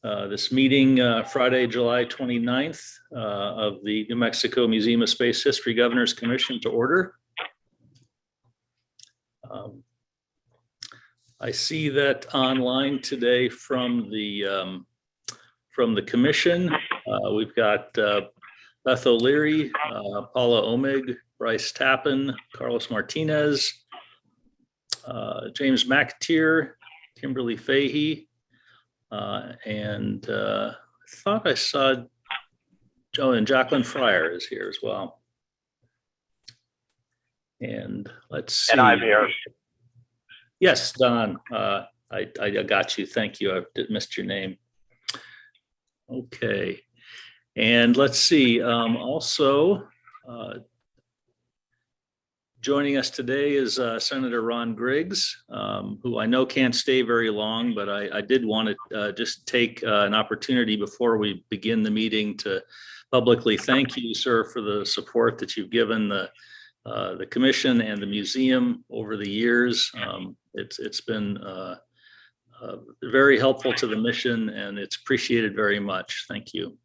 this meeting, Friday, July 29th, of the New Mexico Museum of Space History Governor's Commission to order. I see that online today from the commission, we've got Beth O'Leary, Paula Omig, Bryce Tappan, Carlos Martinez, James McAteer, Kimberly Fahey, and I thought I saw Joe, and Jacqueline Fryer is here as well. And let's see. And I'm here. Yes, Don, I got you. Thank you. I missed your name. Okay. And let's see. Also, joining us today is Senator Ron Griggs, who I know can't stay very long, but I did want to just take an opportunity before we begin the meeting to publicly thank you, sir, for the support that you've given the commission and the museum over the years. It's been very helpful to the mission, and it's appreciated very much. Thank you.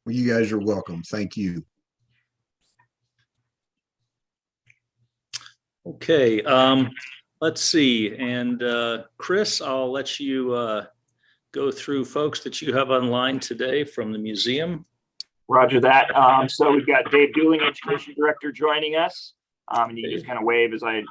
Well, you guys are welcome. Thank you. Okay, let's see. And Chris, I'll let you go through folks that you have online today from the museum. Roger that. So we've got Dave Dooling, Education Director, joining us. And you just kind of wave as I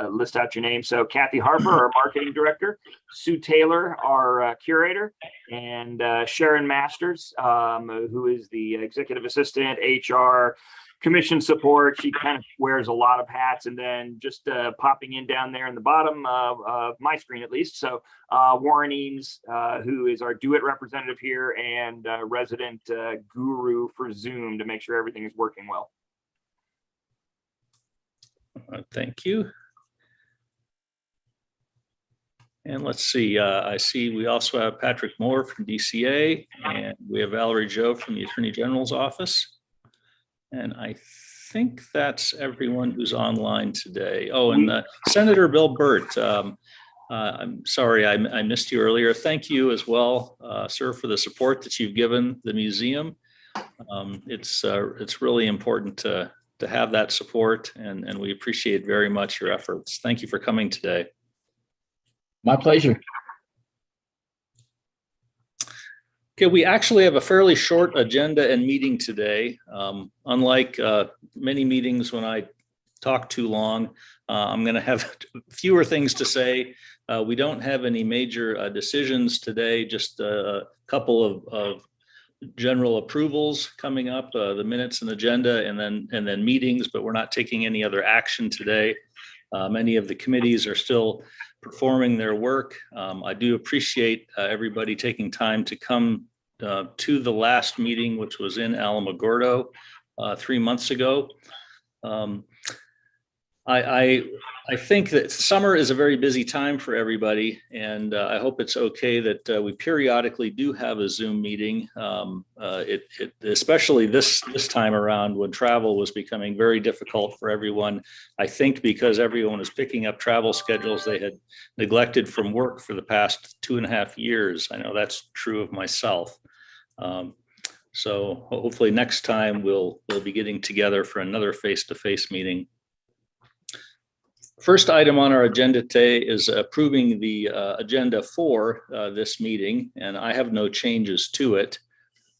list out your name. So Kathy Harper, our Marketing Director, Sue Taylor, our Curator, and Sharon Masters, who is the Executive Assistant, HR, Commission Support. She kind of wears a lot of hats. And then just popping in down there in the bottom of my screen, at least. So Warren Eames, who is our Do It representative here and resident guru for Zoom to make sure everything is working well. Thank you. And let's see, I see we also have Patrick Moore from DCA, and we have Valerie Joe from the Attorney General's office. And I think that's everyone who's online today. Oh, and Senator Bill Burt. I'm sorry I missed you earlier. Thank you as well, sir, for the support that you've given the museum. It's really important to have that support, and we appreciate very much your efforts. Thank you for coming today. My pleasure. Okay, we actually have a fairly short agenda and meeting today. Unlike many meetings when I talk too long, I'm going to have fewer things to say. We don't have any major decisions today, just a couple of general approvals coming up, the minutes and agenda, and then meetings, but we're not taking any other action today. Many of the committees are still performing their work. I do appreciate everybody taking time to come to the last meeting, which was in Alamogordo 3 months ago. I think that summer is a very busy time for everybody, and I hope it's okay that we periodically do have a Zoom meeting. Especially this time around when travel was becoming very difficult for everyone. I think because everyone is picking up travel schedules they had neglected from work for the past 2.5 years. I know that's true of myself. So hopefully next time we'll be getting together for another face-to-face meeting. First item on our agenda today is approving the agenda for this meeting, and I have no changes to it.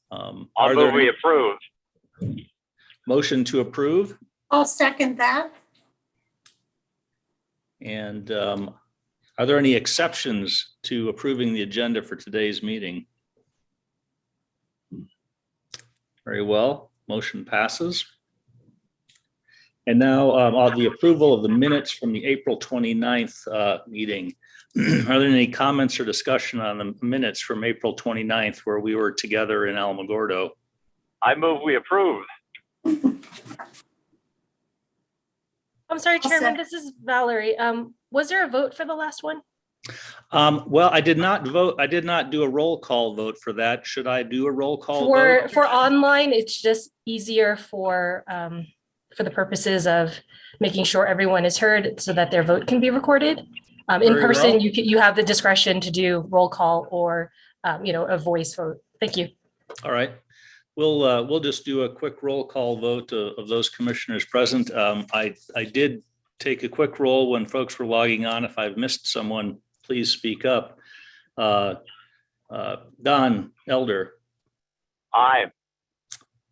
I'll move we approve. Motion to approve? I'll second that. And are there any exceptions to approving the agenda for today's meeting? Very well, motion passes. And now on the approval of the minutes from the April 29th meeting. Are there any comments or discussion on the minutes from April 29th where we were together in Alamogordo? I move we approve. I'm sorry, Chairman, this is Valerie. Was there a vote for the last one? Well, I did not vote. I did not do a roll call vote for that. Should I do a roll call vote? For online, it's just easier for the purposes of making sure everyone is heard so that their vote can be recorded. In Very person, well. you have the discretion to do roll call or, a voice vote. Thank you. All right. We'll just do a quick roll call vote of those commissioners present. I did take a quick roll when folks were logging on. If I've missed someone, please speak up. Don Elder, Aye.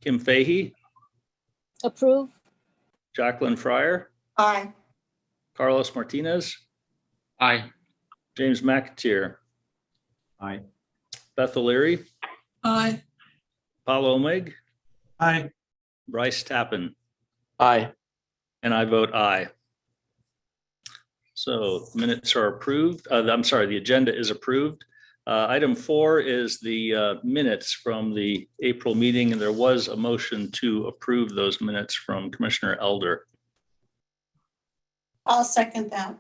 Kim Fahey, Approve. Jacqueline Fryer, Aye. Carlos Martinez, Aye. James McAteer, Aye. Beth O'Leary, Aye. Paulo Omeg, Aye. Bryce Tappan, Aye. and I vote aye. So minutes are approved. I'm sorry, the agenda is approved. Item 4 is the minutes from the April meeting, and there was a motion to approve those minutes from Commissioner Elder. I'll second that.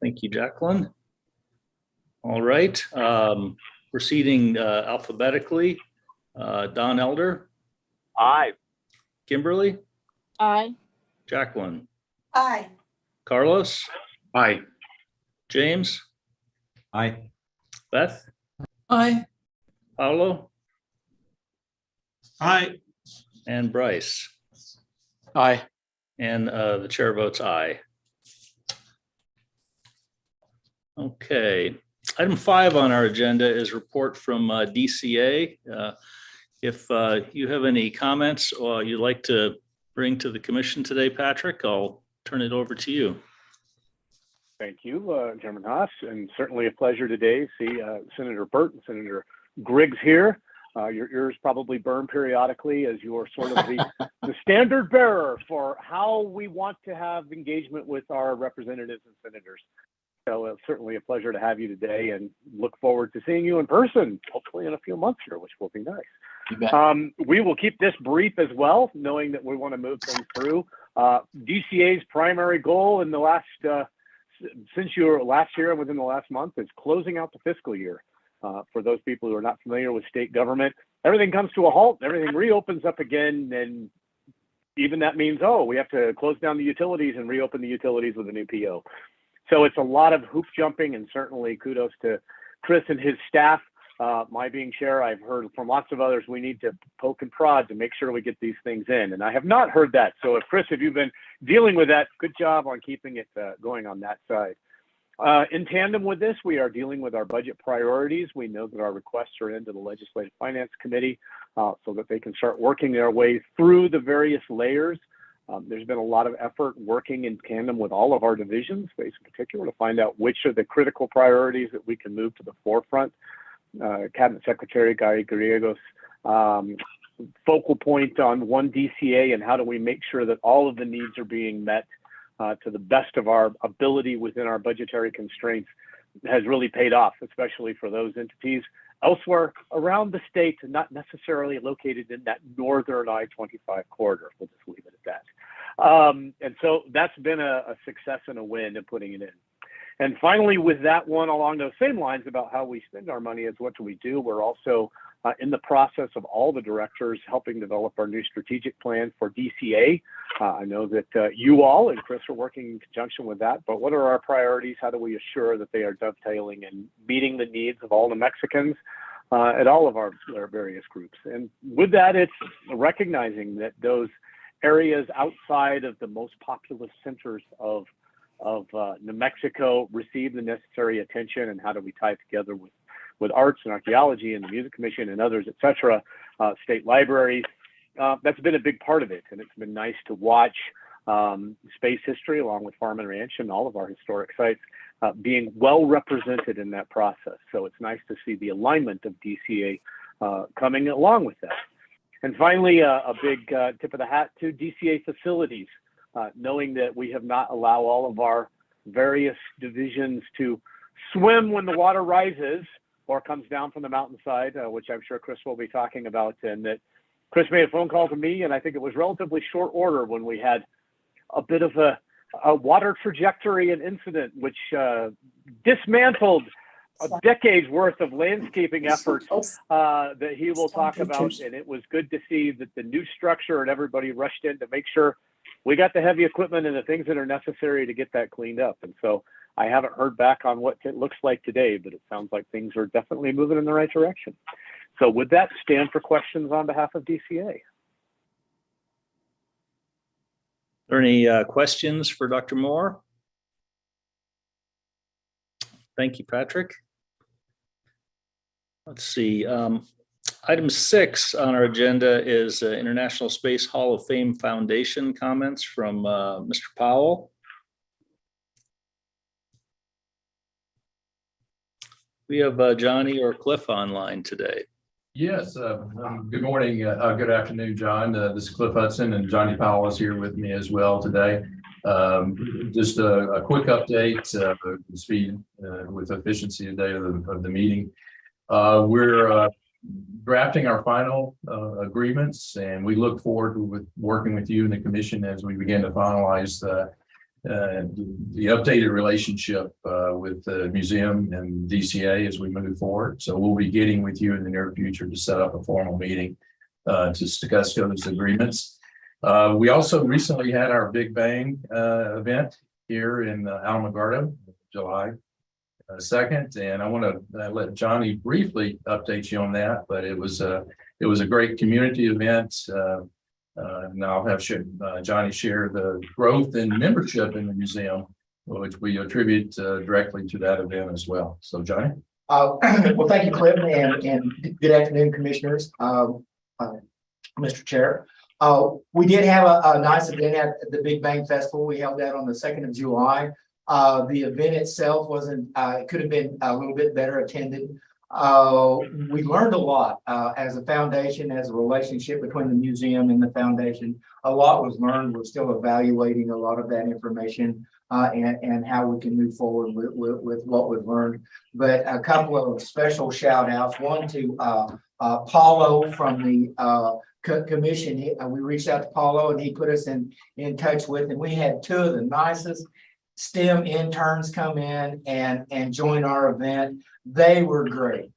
Thank you, Jacqueline. All right, proceeding alphabetically. Don Elder, Aye. Kimberly, Aye. Jacqueline, Aye. Carlos, Aye. James, Aye. Beth, Aye. Paulo, Aye. and Bryce. Aye. And the chair votes aye. Okay, item 5 on our agenda is report from DCA. If you have any comments or you'd like to bring to the commission today, Patrick, I'll turn it over to you. Thank you, Chairman Haas, and certainly a pleasure today to see Senator Burt and Senator Griggs here. Your ears probably burn periodically as you're sort of the standard bearer for how we want to have engagement with our representatives and senators. So it's certainly a pleasure to have you today and look forward to seeing you in person, hopefully in a few months here, which will be nice. You bet. We will keep this brief as well, knowing that we want to move things through. DCA's primary goal in the last, since your last year and within the last month, is closing out the fiscal year. For those people who are not familiar with state government, everything comes to a halt, everything reopens up again, and even that means, oh, we have to close down the utilities and reopen the utilities with a new PO. So it's a lot of hoop jumping, and certainly kudos to Chris and his staff. My being chair, I've heard from lots of others, we need to poke and prod to make sure we get these things in. And I have not heard that. So if Chris, if you've been dealing with that, good job on keeping it going on that side. In tandem with this, we are dealing with our budget priorities. We know that our requests are into the Legislative Finance Committee so that they can start working their way through the various layers. There's been a lot of effort working in tandem with all of our divisions, space in particular, to find out which are the critical priorities that we can move to the forefront. Cabinet Secretary Guy Griegos focal point on one DCA and how do we make sure that all of the needs are being met to the best of our ability within our budgetary constraints has really paid off, especially for those entities elsewhere around the state, not necessarily located in that northern I-25 corridor. We'll just leave it at that. And so that's been a success and a win in putting it in. And finally, with that one along those same lines about how we spend our money is what do we do? We're also in the process of all the directors helping develop our new strategic plan for DCA. I know that you all and Chris are working in conjunction with that, but what are our priorities? How do we assure that they are dovetailing and meeting the needs of all the Mexicans at all of our various groups? And with that, it's recognizing that those areas outside of the most populous centers of New Mexico receive the necessary attention, and how do we tie it together with arts and archaeology and the Music Commission and others, et cetera, state libraries. That's been a big part of it, and it's been nice to watch space history along with Farm and Ranch and all of our historic sites being well represented in that process. So it's nice to see the alignment of DCA coming along with that. And finally, a big tip of the hat to DCA facilities, knowing that we have not allowed all of our various divisions to swim when the water rises or comes down from the mountainside, which I'm sure Chris will be talking about, and that Chris made a phone call to me, and I think it was relatively short order when we had a bit of a water trajectory and incident, which dismantled a decade's worth of landscaping efforts that he will talk about. And it was good to see that the new structure and everybody rushed in to make sure we got the heavy equipment and the things that are necessary to get that cleaned up. And so I haven't heard back on what it looks like today, but it sounds like things are definitely moving in the right direction. So with that, stand for questions on behalf of DCA. Are there any questions for Dr. Moore? Thank you, Patrick. Let's see. Item 6 on our agenda is International Space Hall of Fame Foundation comments from Mr. Powell. We have Johnny or Cliff online today. Yes, good morning, good afternoon, John. This is Cliff Hudson, and Johnny Powell is here with me as well today. Just a quick update, speed with efficiency today of the meeting. We're drafting our final agreements, and we look forward to working with you and the commission as we begin to finalize the updated relationship with the museum and DCA as we move forward. So we'll be getting with you in the near future to set up a formal meeting to discuss those agreements. We also recently had our Big Bang event here in Alamogordo, July 2nd, and I want to let Johnny briefly update you on that. But it was a great community event. And I'll have Johnny share the growth in membership in the museum, which we attribute directly to that event as well. So, Johnny. Well, thank you, Cliff, and good afternoon, commissioners, Mr. Chair. We did have a nice event at the Big Bang Festival. We held that on the 2nd of July. The event itself wasn't, it could have been a little bit better attended. We learned a lot as a foundation, as a relationship between the museum and the foundation. A lot was learned. We're still evaluating a lot of that information and how we can move forward with what we've learned. But a couple of special shout outs, one to Paulo from the commission. We reached out to Paulo and he put us in touch with, and we had 2 of the nicest STEM interns come in and join our event. They were great.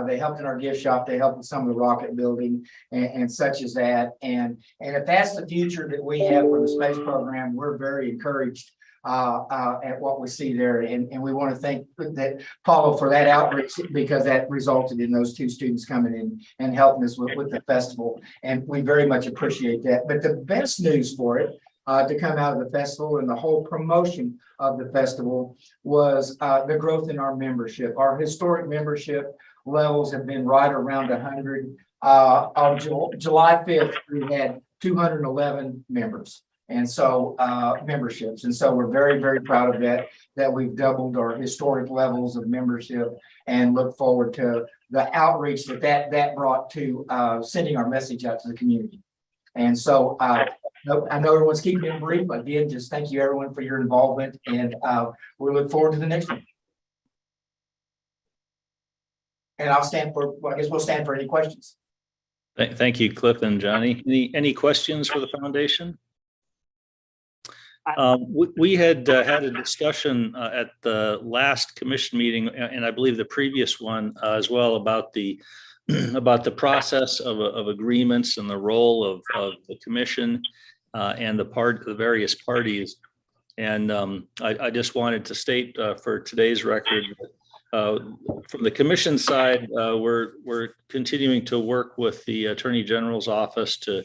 They helped in our gift shop. They helped with some of the rocket building and such as that. And if that's the future that we have for the space program, we're very encouraged at what we see there. And we want to thank that Paulo for that outreach, because that resulted in those 2 students coming in and helping us with the festival. And we very much appreciate that. But the best news for it to come out of the festival and the whole promotion of the festival was the growth in our membership. Our historic membership levels have been right around 100. On July 5th, we had 211 members. And so memberships. And so we're very, very proud of that we've doubled our historic levels of membership and look forward to the outreach that brought to sending our message out to the community. And so I know everyone's keeping it brief, but again, just thank you everyone for your involvement, and we look forward to the next one. And I'll stand for, well, I guess we'll stand for any questions. Thank you, Cliff and Johnny. Any questions for the foundation? We had had a discussion at the last commission meeting, and I believe the previous one as well, about the process of agreements and the role of the commission and the various parties. And I just wanted to state for today's record, from the commission side, we're continuing to work with the Attorney General's office to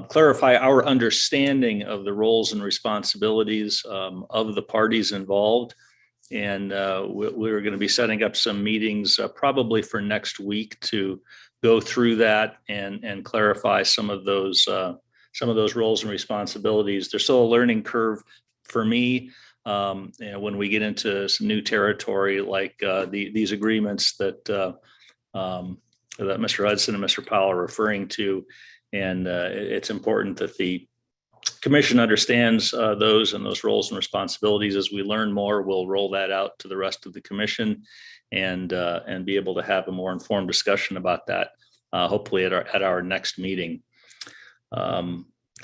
clarify our understanding of the roles and responsibilities of the parties involved. And we're going to be setting up some meetings probably for next week to go through that and clarify some of those roles and responsibilities. There's still a learning curve for me when we get into some new territory, like these agreements that Mr. Hudson and Mr. Powell are referring to. And it's important that the commission understands those roles and responsibilities. As we learn more, we'll roll that out to the rest of the commission and be able to have a more informed discussion about that, hopefully at our next meeting.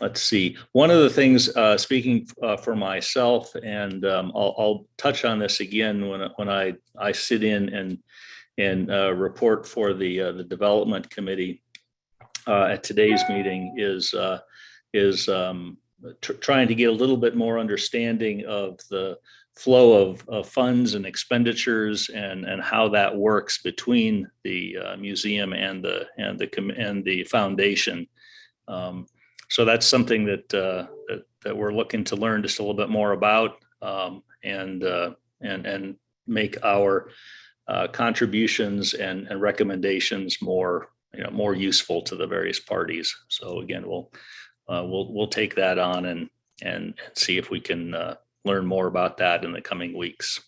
Let's see. One of the things, speaking for myself, and I'll touch on this again when I sit in and report for the development committee at today's meeting, is trying to get a little bit more understanding of the flow of funds and expenditures and how that works between the museum and the foundation. So that's something that we're looking to learn just a little bit more about, and make our contributions and recommendations more useful to the various parties. So again, we'll take that on and see if we can learn more about that in the coming weeks.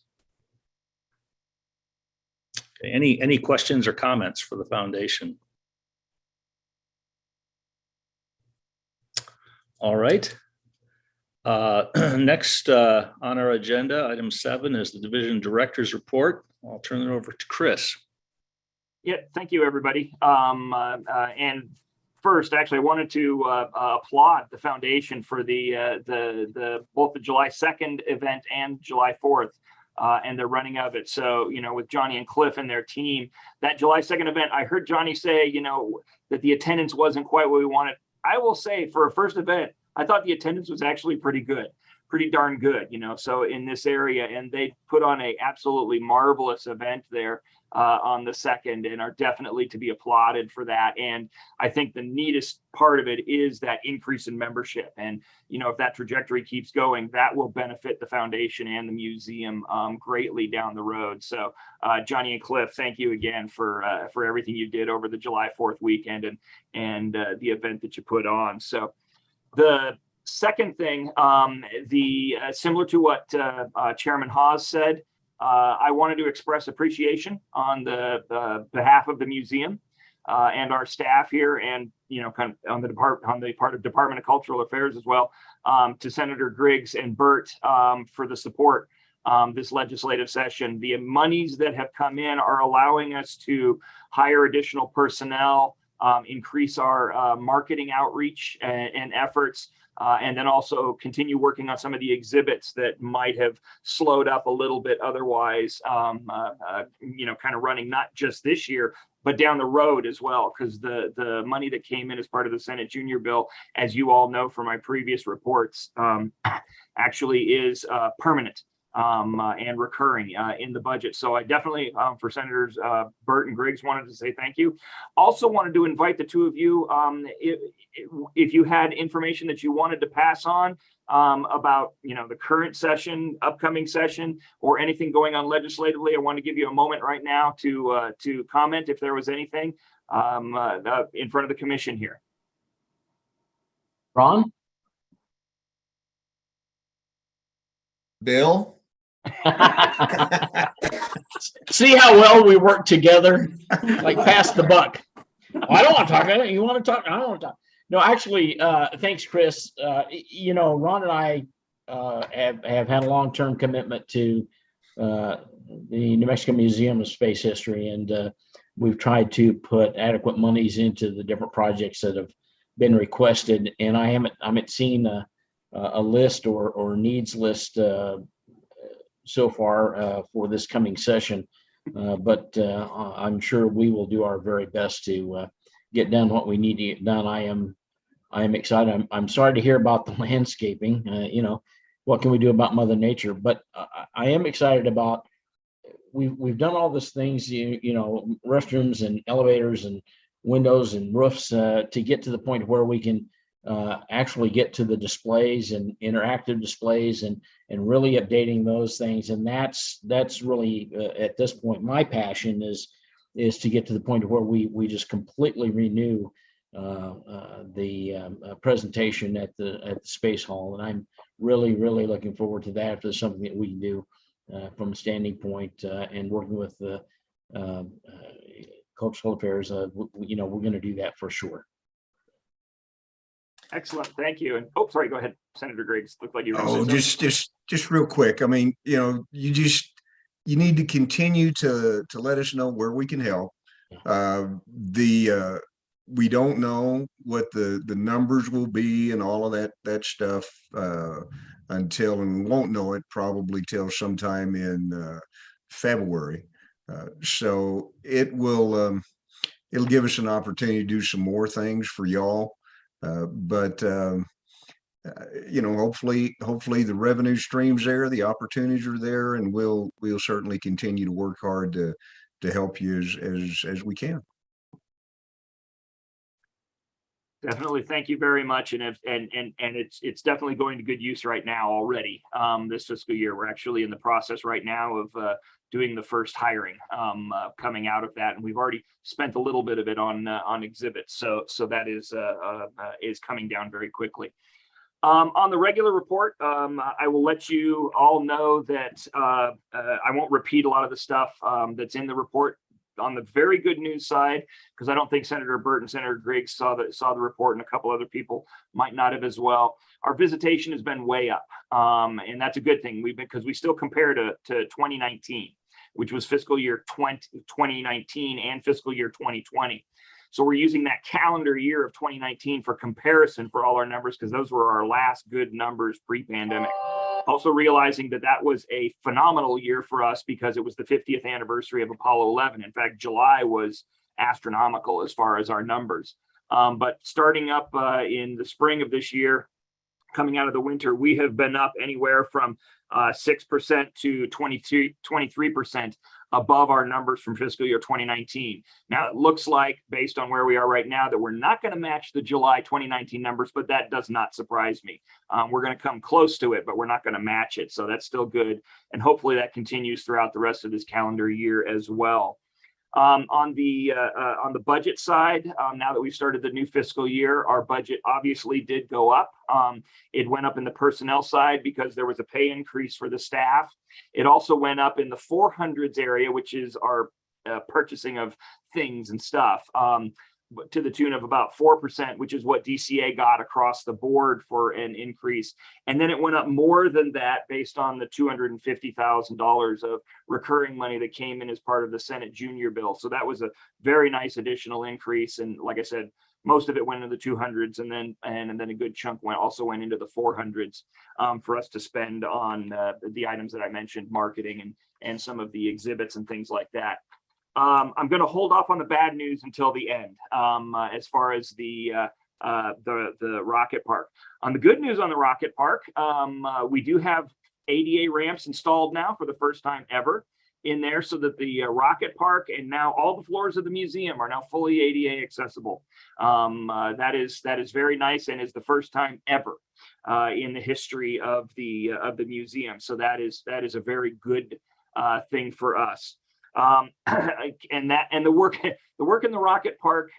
Okay, any questions or comments for the foundation? All right. Next on our agenda, item 7 is the division director's report. I'll turn it over to Chris. Yeah, thank you, everybody. And first, actually, I wanted to applaud the foundation for the both the July 2nd event and July 4th. And the running of it. So, with Johnny and Cliff and their team, that July 2nd event, I heard Johnny say, that the attendance wasn't quite what we wanted. I will say, for a first event, I thought the attendance was actually pretty darn good, so in this area, and they put on a absolutely marvelous event there on the 2nd, and are definitely to be applauded for that. And I think the neatest part of it is that increase in membership. And, if that trajectory keeps going, that will benefit the foundation and the museum greatly down the road. So Johnny and Cliff, thank you again for everything you did over the July 4th weekend and the event that you put on. So the second thing, similar to what Chairman Hawes said, I wanted to express appreciation on the behalf of the museum and our staff here, and kind of on the part of Department of Cultural Affairs as well, to Senator Griggs and Burt for the support this legislative session. The monies that have come in are allowing us to hire additional personnel, increase our marketing outreach and efforts. And then also continue working on some of the exhibits that might have slowed up a little bit otherwise, kind of running not just this year, but down the road as well, because the money that came in as part of the Senate Junior Bill, as you all know from my previous reports, actually is permanent and recurring in the budget. So I definitely, for Senators Burt and Griggs, wanted to say thank you. Also wanted to invite the two of you, if you had information that you wanted to pass on about the current session, upcoming session, or anything going on legislatively, I want to give you a moment right now to comment if there was anything in front of the commission here. Ron? Bill? See how well we work together? Like pass the buck. Well, I don't want to talk. You want to talk? I don't want to talk. No, actually, thanks, Chris. Ron and I have had a long-term commitment to the New Mexico Museum of Space History, and we've tried to put adequate monies into the different projects that have been requested. And I haven't seen a list or needs list so far for this coming session, but I'm sure we will do our very best to get done what we need to get done. I am excited. I'm sorry to hear about the landscaping. What can we do about Mother Nature? But I am excited about. We've done all these things, restrooms and elevators and windows and roofs to get to the point where we can actually get to the displays and interactive displays and really updating those things. And that's really at this point my passion is to get to the point where we just completely renew the presentation at the Space Hall. And I'm really looking forward to that. If there's something that we can do from a standing point and working with the Cultural Affairs, we're going to do that for sure. Excellent, thank you. And sorry, go ahead, Senator Griggs. Looked like you were. Oh, just real quick. I mean, you need to continue to let us know where we can help. We don't know what the numbers will be and all of that stuff until, and we won't know it probably till sometime in February. So it'll give us an opportunity to do some more things for y'all. But hopefully the revenue streams there, the opportunities are there, and we'll certainly continue to work hard to help you as we can. Definitely. Thank you very much. And it's definitely going to good use right now already. This fiscal year, we're actually in the process right now of doing the first hiring coming out of that. And we've already spent a little bit of it on exhibits. So that is coming down very quickly. On the regular report, I will let you all know that I won't repeat a lot of the stuff that's in the report. On the very good news side, because I don't think Senator Burt and Senator Griggs saw the report, and a couple other people might not have as well. Our visitation has been way up, and that's a good thing. Because we still compare to 2019, which was fiscal year 2019 and fiscal year 2020. So we're using that calendar year of 2019 for comparison for all our numbers, because those were our last good numbers pre-pandemic. Also realizing that that was a phenomenal year for us because it was the 50th anniversary of Apollo 11. In fact, July was astronomical as far as our numbers. But starting up in the spring of this year, coming out of the winter, we have been up anywhere from 6% to 23% above our numbers from fiscal year 2019. Now, it looks like, based on where we are right now, that we're not going to match the July 2019 numbers, but that does not surprise me. We're going to come close to it, but we're not going to match it. So that's still good. And hopefully that continues throughout the rest of this calendar year as well. On the budget side, now that we've started the new fiscal year, our budget obviously did go up. It went up in the personnel side because there was a pay increase for the staff. It also went up in the 400s area, which is our purchasing of things and stuff, to the tune of about 4%, which is what DCA got across the board for an increase. And then it went up more than that based on the $250,000 of recurring money that came in as part of the Senate junior bill. So that was a very nice additional increase. And like I said, most of it went into the 200s, and then a good chunk also went into the 400s for us to spend on the items that I mentioned, marketing and some of the exhibits and things like that. I'm going to hold off on the bad news until the end, as far as the rocket park. On the good news on the rocket park, we do have ADA ramps installed now for the first time ever in there, so that the rocket park and now all the floors of the museum are now fully ADA accessible. That is very nice, and is the first time ever in the history of the museum. So that is a very good thing for us. And the work in the rocket park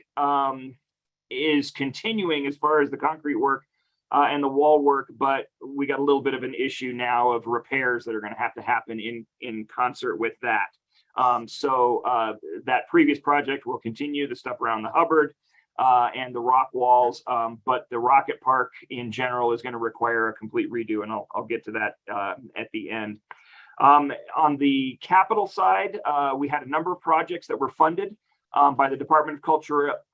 is continuing as far as the concrete work and the wall work, but we got a little bit of an issue now of repairs that are going to have to happen in concert with that. So that previous project will continue, the stuff around the Hubbard and the rock walls, but the rocket park in general is going to require a complete redo, and I'll get to that at the end. On the capital side, we had a number of projects that were funded by the Department of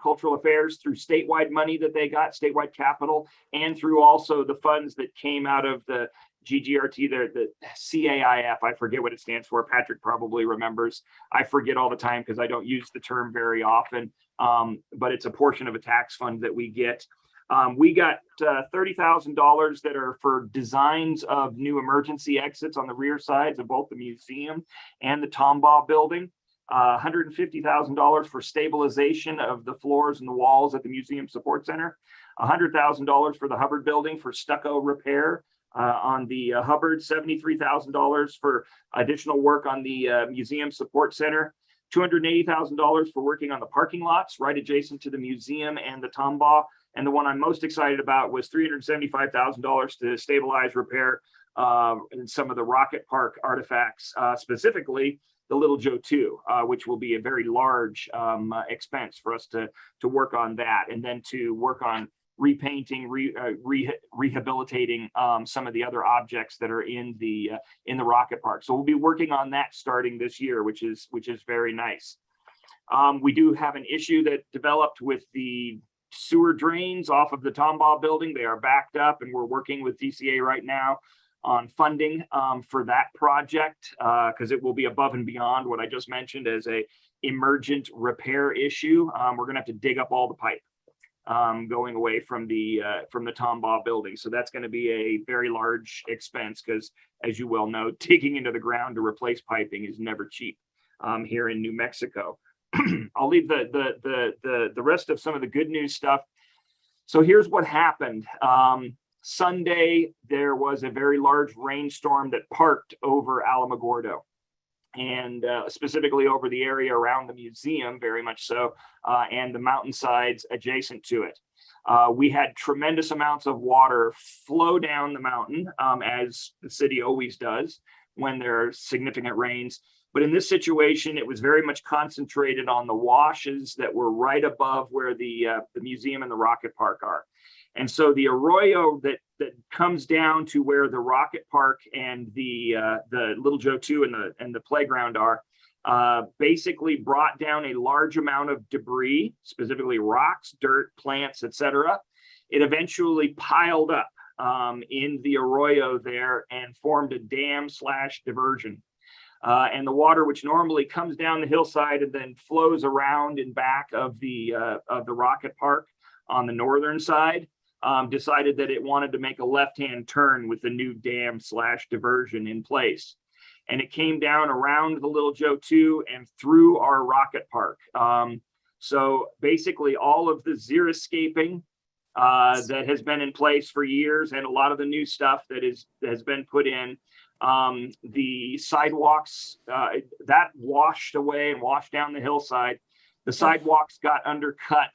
Cultural Affairs through statewide money that they got, statewide capital, and through also the funds that came out of the GGRT, the CAIF. I forget what it stands for. Patrick probably remembers. I forget all the time because I don't use the term very often, but it's a portion of a tax fund that we get. We got $30,000 that are for designs of new emergency exits on the rear sides of both the museum and the Tombaugh building. $150,000 for stabilization of the floors and the walls at the Museum Support Center. $100,000 for the Hubbard building for stucco repair on the Hubbard. $73,000 for additional work on the Museum Support Center. $280,000 for working on the parking lots right adjacent to the museum and the Tombaugh. And the one I'm most excited about was $375,000 to stabilize, repair some of the rocket park artifacts, specifically the Little Joe 2, which will be a very large expense for us to work on that, and then to work on repainting, rehabilitating some of the other objects that are in the rocket park. So we'll be working on that starting this year, which is very nice. We do have an issue that developed with the sewer drains off of the Tombaugh building. They are backed up, and we're working with DCA right now on funding for that project, because it will be above and beyond what I just mentioned as a emergent repair issue. We're going to have to dig up all the pipe going away from the Tombaugh building. So that's going to be a very large expense because, as you well know, digging into the ground to replace piping is never cheap here in New Mexico. I'll leave the rest of some of the good news stuff. So here's what happened. Sunday, there was a very large rainstorm that parked over Alamogordo, and specifically over the area around the museum, very much so, and the mountainsides adjacent to it. We had tremendous amounts of water flow down the mountain, as the city always does when there are significant rains. But in this situation, it was very much concentrated on the washes that were right above where the museum and the Rocket Park are. And so the arroyo that comes down to where the Rocket Park and the Little Joe 2 and the playground are, basically brought down a large amount of debris, specifically rocks, dirt, plants, etc. It eventually piled up in the arroyo there and formed a dam/diversion. And the water, which normally comes down the hillside and then flows around in back of the Rocket Park on the northern side, decided that it wanted to make a left-hand turn with the new dam/diversion in place. And it came down around the Little Joe 2 and through our Rocket Park. So basically all of the xeriscaping that has been in place for years, and a lot of the new stuff that has been put in, the sidewalks that washed away and washed down the hillside. The sidewalks got undercut.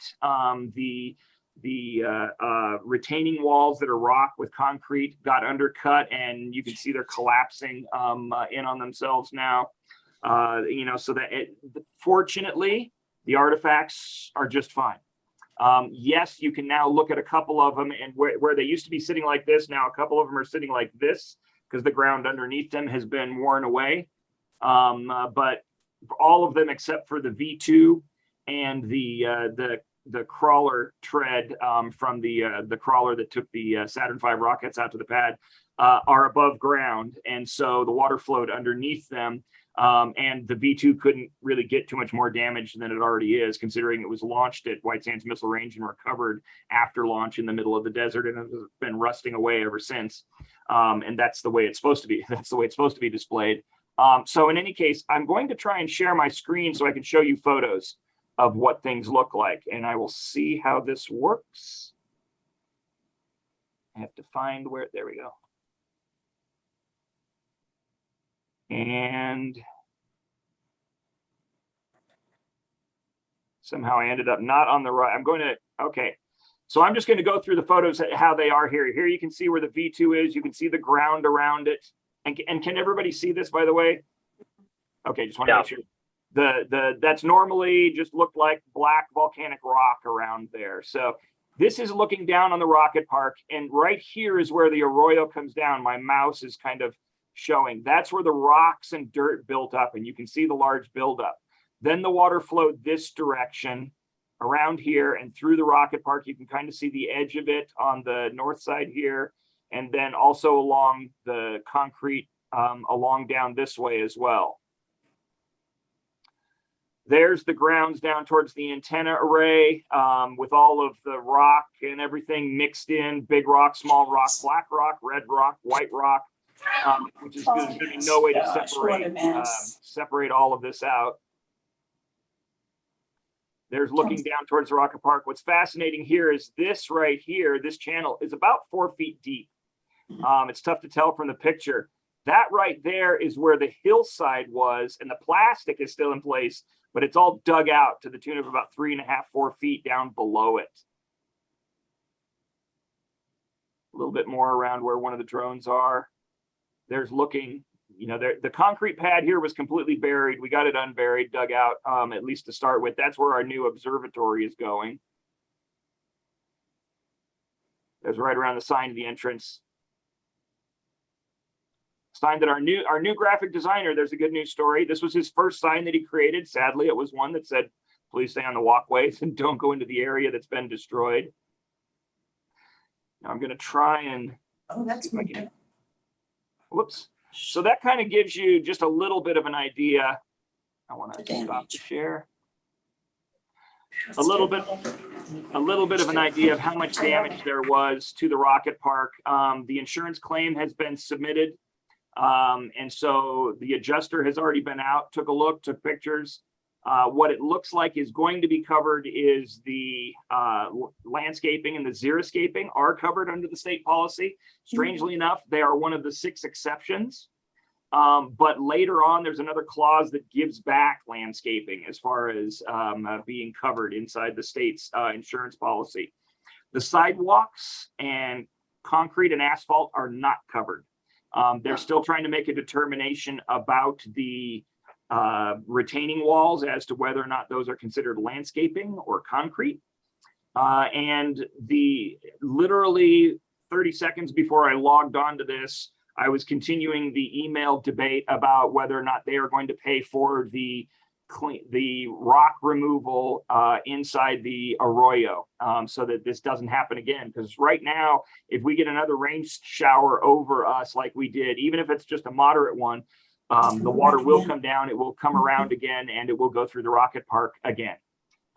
The retaining walls that are rock with concrete got undercut, and you can see they're collapsing in on themselves now. So that fortunately the artifacts are just fine. Yes, you can now look at a couple of them, and where they used to be sitting like this, now a couple of them are sitting like this, because the ground underneath them has been worn away. But all of them except for the V2 and the crawler tread from the crawler that took the Saturn V rockets out to the pad are above ground. And so the water flowed underneath them. And the V2 couldn't really get too much more damage than it already is, considering it was launched at White Sands Missile Range and recovered after launch in the middle of the desert, and has been rusting away ever since. And that's the way it's supposed to be. That's the way it's supposed to be displayed. So in any case, I'm going to try and share my screen so I can show you photos of what things look like, and I will see how this works. I have to find where, there we go. And somehow I ended up not on the right. I'm going to, okay. So I'm just going to go through the photos, how they are here. Here you can see where the V2 is. You can see the ground around it. And can everybody see this, by the way? Okay, just want to make sure. That's normally just looked like black volcanic rock around there. So this is looking down on the Rocket Park, and right here is where the arroyo comes down. My mouse is kind of showing. That's where the rocks and dirt built up, and you can see the large buildup. Then the water flowed this direction around here and through the Rocket Park. You can kind of see the edge of it on the north side here, and then also along the concrete along down this way as well. There's the grounds down towards the antenna array with all of the rock and everything mixed in, big rock, small rock, black rock, red rock, white rock, which is going to be no way to separate all of this out. There's looking down towards the Rocket Park. What's fascinating here is this right here, this channel is about 4 feet deep. It's tough to tell from the picture. That right there is where the hillside was, and the plastic is still in place, but it's all dug out to the tune of about 3.5, 4 feet down below it. A little bit more around where one of the drones are. There's looking, you know, the concrete pad here was completely buried. We got it unburied, dug out, at least to start with. That's where our new observatory is going. There's right around the sign of the entrance. Sign that our new graphic designer, there's a good news story. This was his first sign that he created. Sadly, it was one that said, please stay on the walkways and don't go into the area that's been destroyed. Now I'm going to try and, Oh, that's good. whoops. So that kind of gives you just a little bit of an idea. I want to stop the share. A little bit a little bit of an idea of how much damage there was to the Rocket Park. The insurance claim has been submitted. And so the adjuster has already been out, took a look, took pictures. What it looks like is going to be covered is the landscaping and the xeriscaping are covered under the state policy. Strangely enough, they are one of the 6 exceptions. But later on, there's another clause that gives back landscaping as far as being covered inside the state's insurance policy. The sidewalks and concrete and asphalt are not covered. They're still trying to make a determination about the retaining walls as to whether or not those are considered landscaping or concrete. And literally 30 seconds before I logged on to this, I was continuing the email debate about whether or not they are going to pay for the rock removal inside the arroyo, so that this doesn't happen again. Because right now, if we get another rain shower over us like we did, even if it's just a moderate one, the water will come down, it will come around again, and it will go through the Rocket Park again.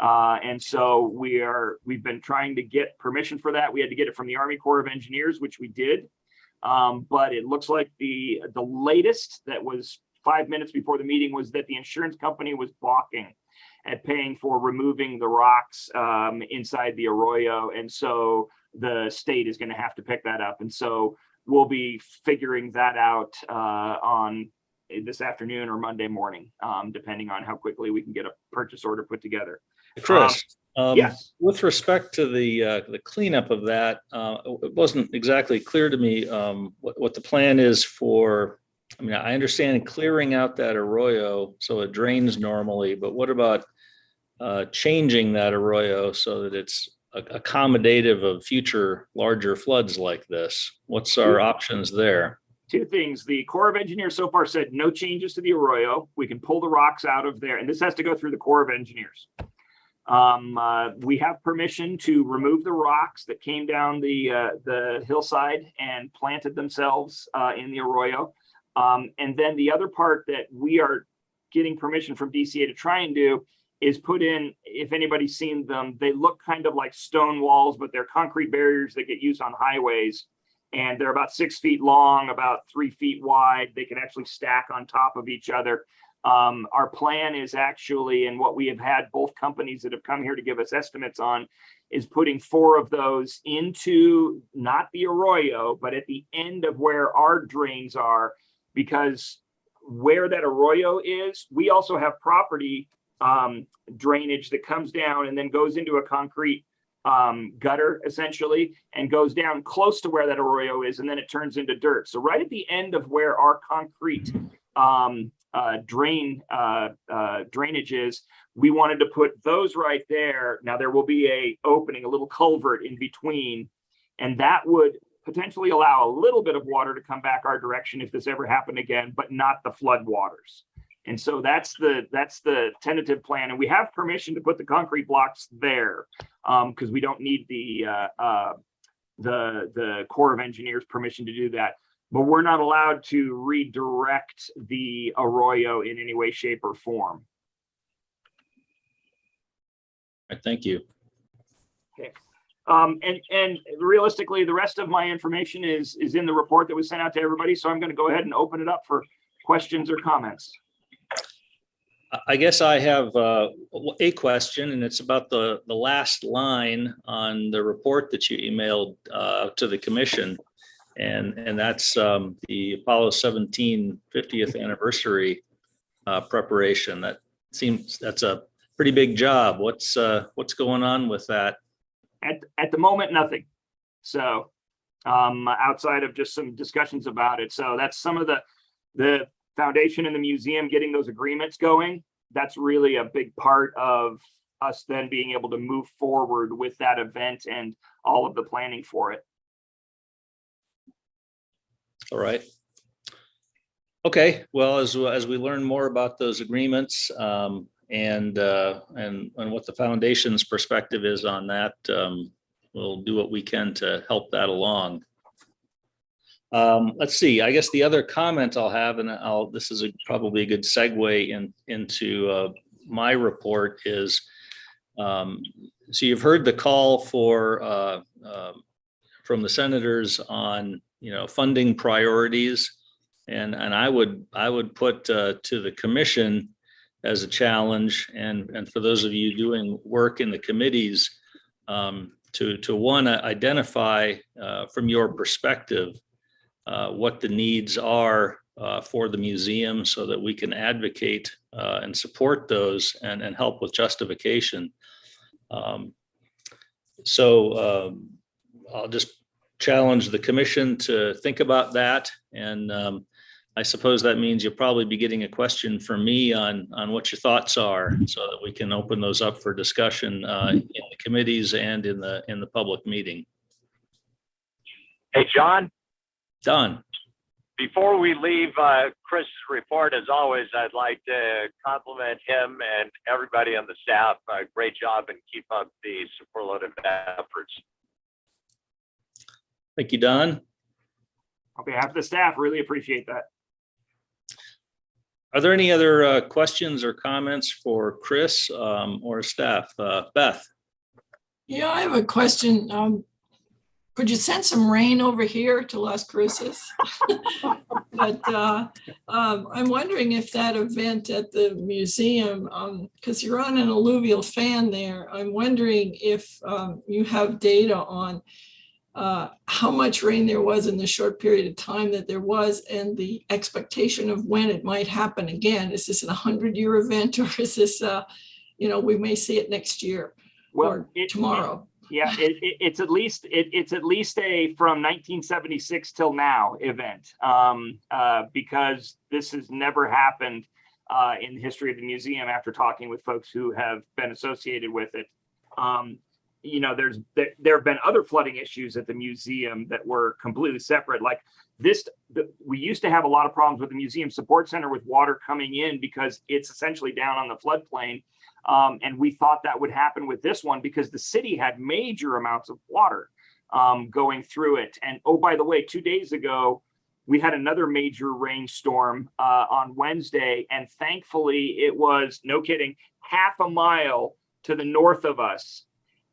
And so we've been trying to get permission for that. We had to get it from the Army Corps of Engineers, which we did. But it looks like the latest that was 5 minutes before the meeting was that the insurance company was balking at paying for removing the rocks inside the arroyo. And so the state is going to have to pick that up. And so we'll be figuring that out on this afternoon or Monday morning, depending on how quickly we can get a purchase order put together. Chris, yes. with respect to the cleanup of that, it wasn't exactly clear to me what the plan is for. I mean, I understand clearing out that arroyo so it drains normally, but what about changing that arroyo so that it's accommodative of future larger floods like this? What's our options there? 2 things. The Corps of Engineers so far said no changes to the arroyo. We can pull the rocks out of there, and this has to go through the Corps of Engineers. We have permission to remove the rocks that came down the hillside and planted themselves in the arroyo. And then the other part that we are getting permission from DCA to try and do is put in, if anybody's seen them, they look kind of like stone walls, but they're concrete barriers that get used on highways. And they're about 6 feet long, about 3 feet wide. They can actually stack on top of each other. Our plan is actually, and what we have had both companies that have come here to give us estimates on, is putting 4 of those into not the arroyo, but at the end of where our drains are, because where that arroyo is, we also have property drainage that comes down and then goes into a concrete gutter essentially and goes down close to where that arroyo is, and then it turns into dirt. So right at the end of where our concrete drainage is, we wanted to put those right there. Now there will be a opening, a little culvert in between, and that would potentially allow a little bit of water to come back our direction if this ever happened again, but not the flood waters. And so that's the tentative plan, and we have permission to put the concrete blocks there because we don't need the Corps of Engineers permission to do that. But we're not allowed to redirect the arroyo in any way, shape, or form. All right, thank you. Okay. And realistically, the rest of my information is in the report that was sent out to everybody. So I'm going to go ahead and open it up for questions or comments. I guess I have a question, and it's about the last line on the report that you emailed to the commission. And that's the Apollo 17 50th anniversary preparation. That's a pretty big job. What's going on with that? At the moment, nothing. So outside of just some discussions about it. So that's some of the foundation and the museum getting those agreements going. That's really a big part of us then being able to move forward with that event and all of the planning for it. All right. Okay. Well, as we learn more about those agreements and what the foundation's perspective is on that, we'll do what we can to help that along. Let's see. I guess the other comment I'll have, and this is probably a good segue into my report, is So you've heard the call for from the senators on, funding priorities. And I would put to the commission as a challenge, and for those of you doing work in the committees, to one, identify from your perspective what the needs are for the museum so that we can advocate and support those and help with justification. So I'll just challenge the commission to think about that. And I suppose that means you'll probably be getting a question from me on what your thoughts are so that we can open those up for discussion in the committees and in the public meeting. Hey, John, Don. before we leave Chris's report, as always, I'd like to compliment him and everybody on the staff. Great job and keep up the superlative efforts. Thank you, Don. On behalf of the staff, really appreciate that. Are there any other questions or comments for Chris or staff? Beth? Yeah, I have a question. Could you send some rain over here to Las Cruces? But I'm wondering if that event at the museum, because you're on an alluvial fan there, I'm wondering if you have data on how much rain there was in the short period of time that there was and the expectation of when it might happen again. Is this a 100-year event, or is this, we may see it next year or tomorrow? It's at least a from 1976 till now event, because this has never happened in the history of the museum after talking with folks who have been associated with it. There have been other flooding issues at the museum that were completely separate. Like this, we used to have a lot of problems with the museum support center with water coming in because it's essentially down on the floodplain. And we thought that would happen with this one because the city had major amounts of water going through it. And oh, by the way, 2 days ago, we had another major rainstorm on Wednesday. And thankfully, it was, no kidding, half a mile to the north of us.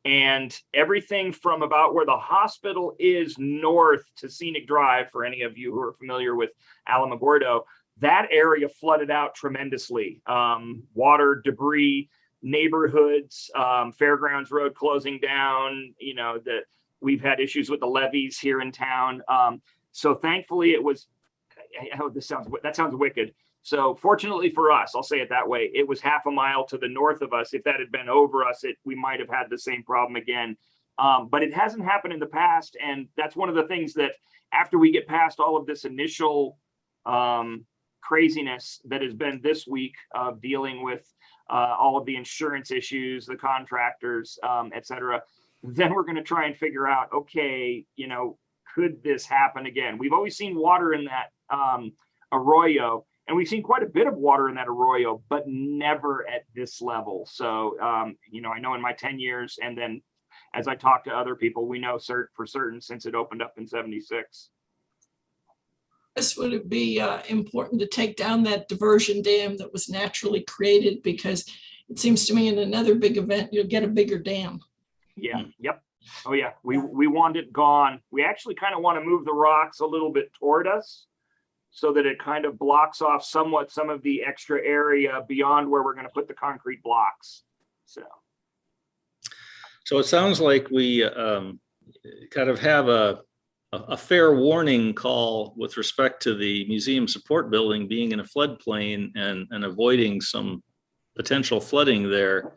And everything from about where the hospital is north to Scenic Drive, for any of you who are familiar with Alamogordo, that area flooded out tremendously. Water, debris, neighborhoods, Fairgrounds Road closing down, we've had issues with the levees here in town. So thankfully it was, that sounds wicked. So fortunately for us, I'll say it that way, it was half a mile to the north of us. If that had been over us, we might have had the same problem again. But it hasn't happened in the past. And that's one of the things that after we get past all of this initial craziness that has been this week of dealing with all of the insurance issues, the contractors, et cetera, then we're going to try and figure out, okay, could this happen again? We've always seen water in that arroyo. And we've seen quite a bit of water in that arroyo, but never at this level. So, I know in my 10 years, and then as I talk to other people, we know for certain since it opened up in 76. Would it be important to take down that diversion dam that was naturally created? Because it seems to me in another big event, you'll get a bigger dam. Yeah. Yep. Oh, yeah. We want it gone. We actually kind of want to move the rocks a little bit toward us, so that it kind of blocks off somewhat some of the extra area beyond where we're going to put the concrete blocks. So it sounds like we kind of have a fair warning call with respect to the museum support building being in a floodplain and avoiding some potential flooding there.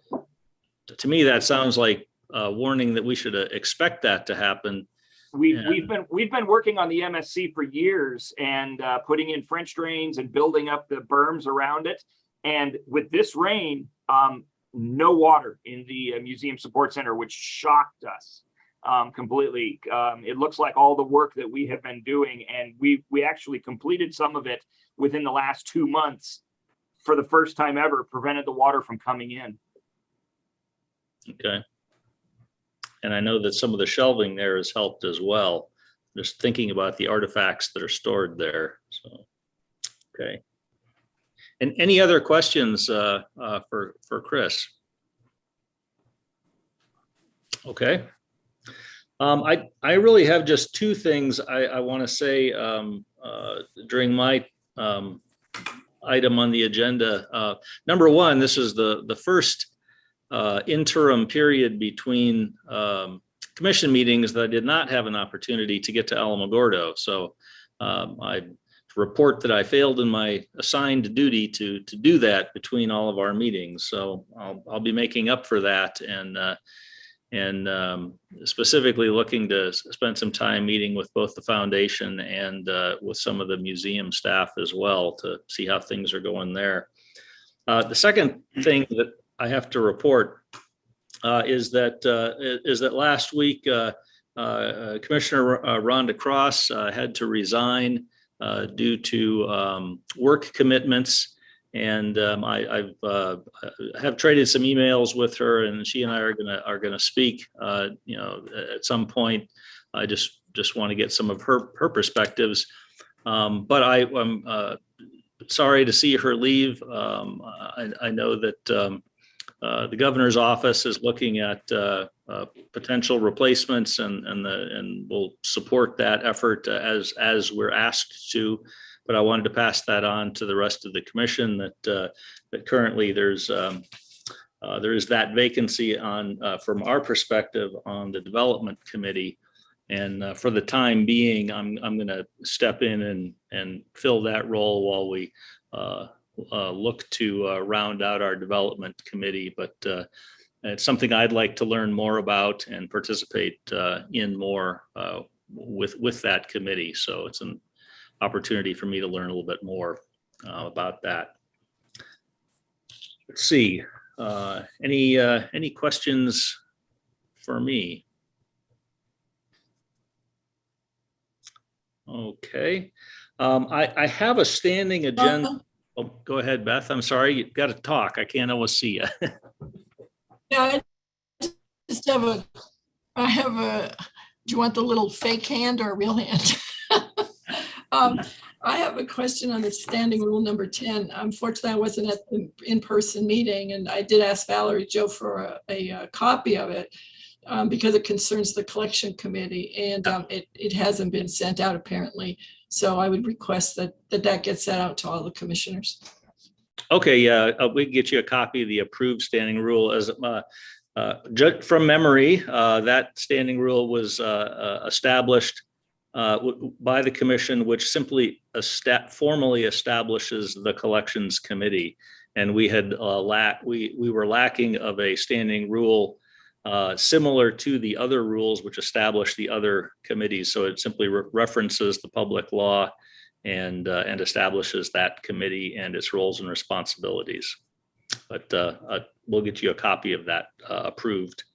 To me, that sounds like a warning that we should expect that to happen. We've been working on the MSC for years and putting in French drains and building up the berms around it. And with this rain, no water in the museum support center, which shocked us completely. It looks like all the work that we have been doing, and we actually completed some of it within the last 2 months for the first time ever, prevented the water from coming in. Okay. And I know that some of the shelving there has helped as well. Just thinking about the artifacts that are stored there. So, okay. And any other questions for Chris? Okay. I really have just two things I want to say during my item on the agenda. Number one, this is the first interim period between commission meetings that I did not have an opportunity to get to Alamogordo. So I report that I failed in my assigned duty to do that between all of our meetings. So I'll be making up for that and specifically looking to spend some time meeting with both the foundation and with some of the museum staff as well to see how things are going there. The second thing that I have to report is that last week Commissioner Rhonda Cross had to resign due to work commitments. And I have traded some emails with her, and she and I are gonna speak. At some point. I just want to get some of her perspectives. But I'm sorry to see her leave. I know that the governor's office is looking at potential replacements, and will support that effort as we're asked to. But I wanted to pass that on to the rest of the commission that currently there is that vacancy from our perspective on the development committee. And for the time being, I'm going to step in and fill that role while we look to round out our development committee. But it's something I'd like to learn more about and participate in more with that committee. So it's an opportunity for me to learn a little bit more about that. Let's see, any questions for me? Okay, I have a standing agenda. Oh, go ahead, Beth. I'm sorry, you've got to talk. I can't always see you. Yeah, I just have do you want the little fake hand or a real hand? I have a question on the standing rule number 10. Unfortunately, I wasn't at the in-person meeting, and I did ask Valerie Jo for a copy of it because it concerns the collection committee, and it hasn't been sent out apparently. So I would request that gets sent out to all the commissioners. Okay, yeah, we can get you a copy of the approved standing rule. As from memory, that standing rule was established by the commission, which simply formally establishes the collections committee. And we had we were lacking of a standing rule similar to the other rules which establish the other committees. So it simply references the public law and establishes that committee and its roles and responsibilities. But we'll get you a copy of that approved,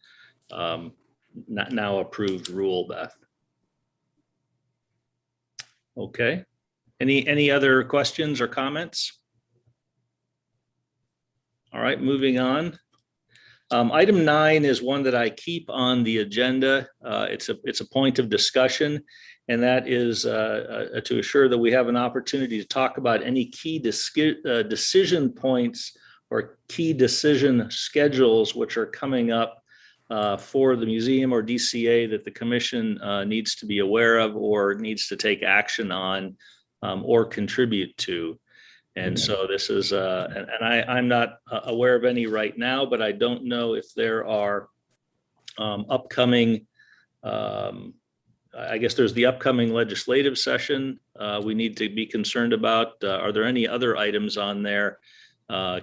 now approved rule, Beth. Okay. Any other questions or comments? All right, moving on. Item 9 is one that I keep on the agenda. It's a point of discussion, and that is to assure that we have an opportunity to talk about any key decision points or key decision schedules which are coming up for the museum or DCA that the commission needs to be aware of or needs to take action on or contribute to. And so this is, and I'm not aware of any right now, but I don't know if there are upcoming, I guess there's the upcoming legislative session we need to be concerned about. Are there any other items on there,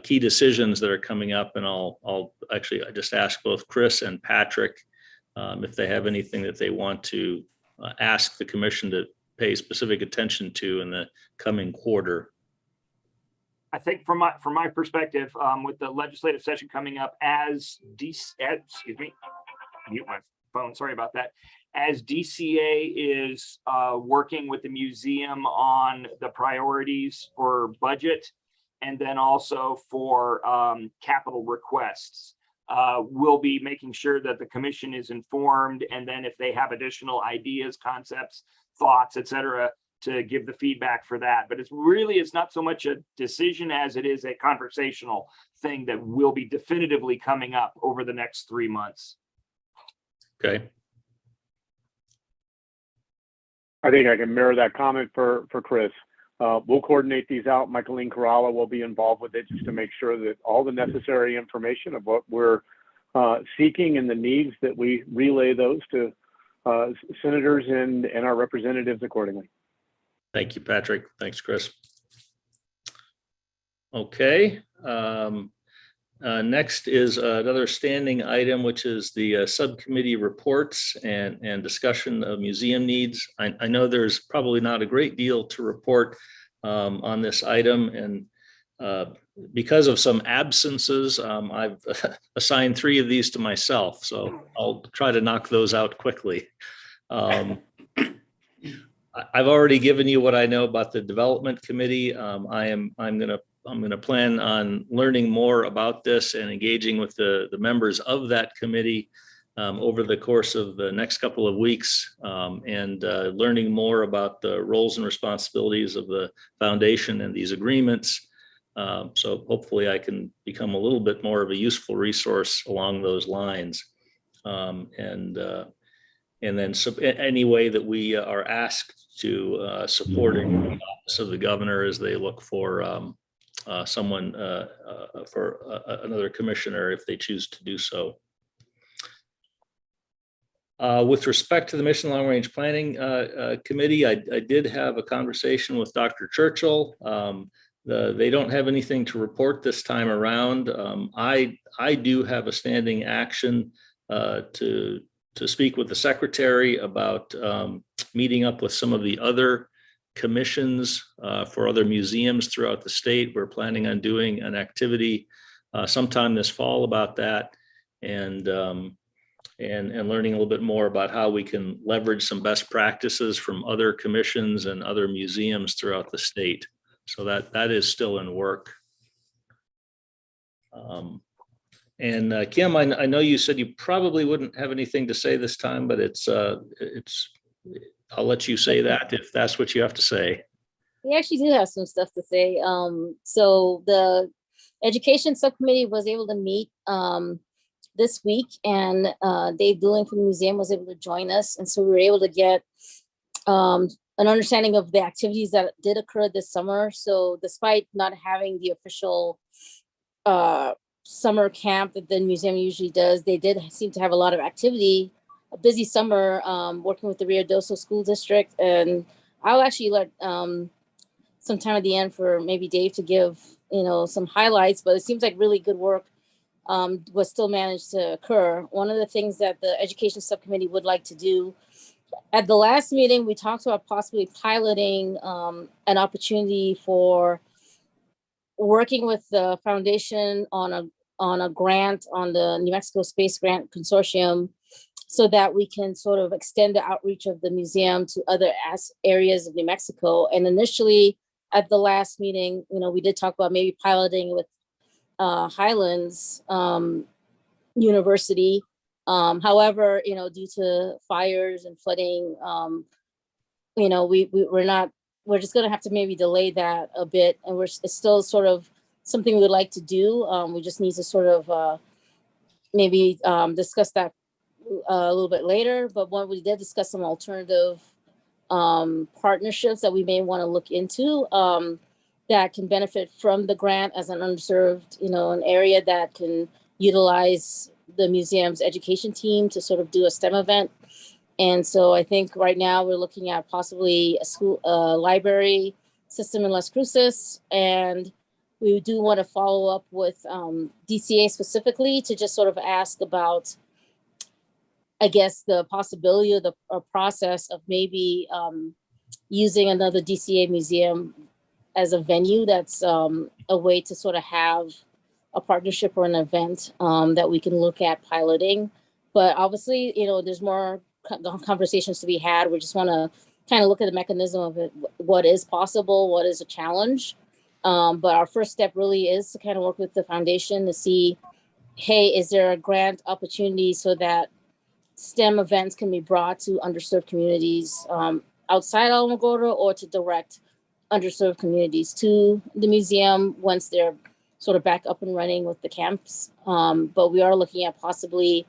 key decisions that are coming up? And I'll actually just ask both Chris and Patrick if they have anything that they want to ask the commission to pay specific attention to in the coming quarter. I think from my perspective, with the legislative session coming up, excuse me, mute my phone, sorry about that. As DCA is working with the museum on the priorities for budget and then also for capital requests, we'll be making sure that the commission is informed, and then if they have additional ideas, concepts, thoughts, etc., to give the feedback for that. But it's not so much a decision as it is a conversational thing that will be definitively coming up over the next 3 months. Okay. I think I can mirror that comment for Chris. We'll coordinate these out. Michaeline Corrala will be involved with it just to make sure that all the necessary information of what we're seeking and the needs that we relay those to senators and our representatives accordingly. Thank you, Patrick. Thanks, Chris. Okay. Next is another standing item, which is the subcommittee reports and discussion of museum needs. I know there's probably not a great deal to report on this item, and because of some absences, I've assigned 3 of these to myself, so I'll try to knock those out quickly. I've already given you what I know about the development committee. I'm going to plan on learning more about this and engaging with the members of that committee over the course of the next couple of weeks, and learning more about the roles and responsibilities of the foundation and these agreements. So hopefully I can become a little bit more of a useful resource along those lines. And then any way that we are asked to supporting the office of the governor as they look for someone for another commissioner if they choose to do so. With respect to the Mission Long Range Planning Committee, I did have a conversation with Dr. Churchill. They don't have anything to report this time around. I do have a standing action to speak with the secretary about meeting up with some of the other commissions for other museums throughout the state. We're planning on doing an activity sometime this fall about that, and learning a little bit more about how we can leverage some best practices from other commissions and other museums throughout the state. So that is still in work. And Kim, I know you said you probably wouldn't have anything to say this time, but I'll let you say that if that's what you have to say. We actually do have some stuff to say. So the education subcommittee was able to meet this week, and Dave Dooling from the museum was able to join us. And so we were able to get an understanding of the activities that did occur this summer. So despite not having the official summer camp that the museum usually does, they did seem to have a lot of activity, a busy summer, working with the Rio Doso School District. And I'll actually let some time at the end for maybe Dave to give, some highlights, but it seems like really good work was still managed to occur. One of the things that the education subcommittee would like to do, at the last meeting, we talked about possibly piloting an opportunity for working with the foundation on a grant on the New Mexico Space Grant Consortium, so that we can sort of extend the outreach of the museum to other areas of New Mexico. And initially at the last meeting, we did talk about maybe piloting with Highlands University. However, due to fires and flooding, we're just going to have to maybe delay that a bit. And it's still sort of something we would like to do. We just need to sort of maybe discuss that a little bit later. But when we did discuss some alternative partnerships that we may want to look into that can benefit from the grant as an underserved, an area that can utilize the museum's education team to sort of do a STEM event. And so I think right now we're looking at possibly a school library system in Las Cruces, and we do want to follow up with DCA specifically to just sort of ask about, I guess, the possibility of the process of maybe using another DCA museum as a venue. That's a way to sort of have a partnership or an event that we can look at piloting. But obviously, there's more conversations to be had. We just want to kind of look at the mechanism of it, what is possible, what is a challenge. But our first step really is to kind of work with the foundation to see, hey, is there a grant opportunity so that STEM events can be brought to underserved communities outside Alamogordo, or to direct underserved communities to the museum once they're sort of back up and running with the camps. But we are looking at possibly